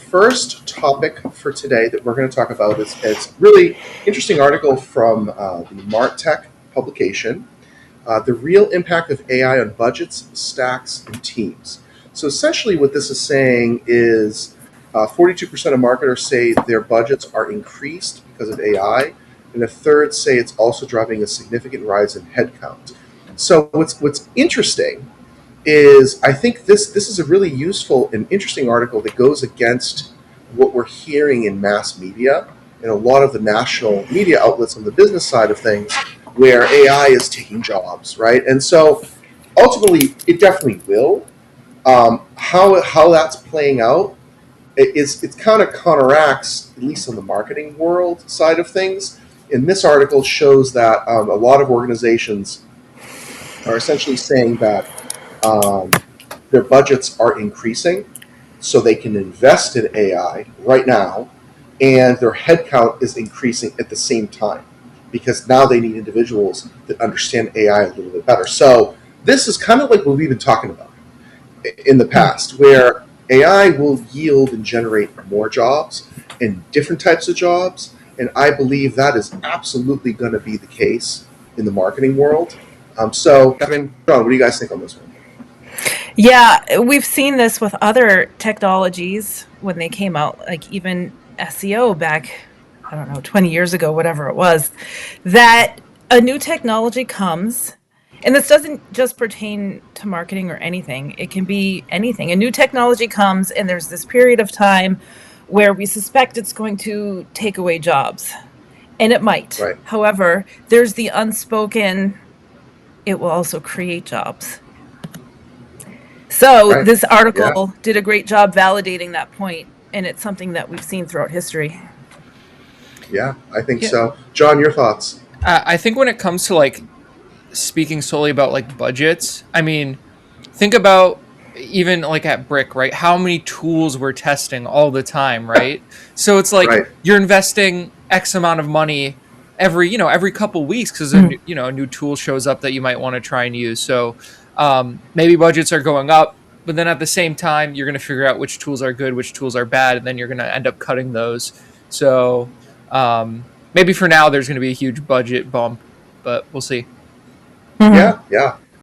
first topic for today that we're going to talk about is it's a really interesting article from the MarTech publication, The Real Impact of AI on Budgets, Stacks, and Teams. So essentially what this is saying is 42% of marketers say their budgets are increased because of AI, and a third say it's also driving a significant rise in headcount. So what's interesting is I think this is a really useful and interesting article that goes against what we're hearing in mass media and a lot of the national media outlets on the business side of things, where AI is taking jobs, right? And so ultimately, it definitely will. How that's playing out it kind of counteracts, at least on the marketing world side of things. And this article shows that a lot of organizations are essentially saying that their budgets are increasing so they can invest in AI right now, and their headcount is increasing at the same time because now they need individuals that understand AI a little bit better. So this is kind of like what we've been talking about in the past, where AI will yield and generate more jobs and different types of jobs. And I believe that is absolutely going to be the case in the marketing world. So, Kevin, John, what do you guys think on this one? Yeah, we've seen this with other technologies when they came out, like even SEO back, I don't know, 20 years ago, whatever it was, that a new technology comes, and this doesn't just pertain to marketing or anything, it can be anything. A new technology comes, and there's this period of time where we suspect it's going to take away jobs, and it might. Right, However, there's the unspoken, it will also create jobs. So right, this yeah, article did a great job validating that point, and it's something that we've seen throughout history. yeah, I think Yeah, so. John, your thoughts? I think when it comes to like speaking solely about like budgets, I mean, think about even like at Brick, right? How many tools we're testing all the time, right? So it's like Right, you're investing X amount of money every couple weeks because Mm. a new tool shows up that you might want to try and use. So maybe budgets are going up, but then at the same time, you're going to figure out which tools are good, which tools are bad, and then you're going to end up cutting those. So maybe for now, there's going to be a huge budget bump, but we'll see. Mhm. yeah, yeah.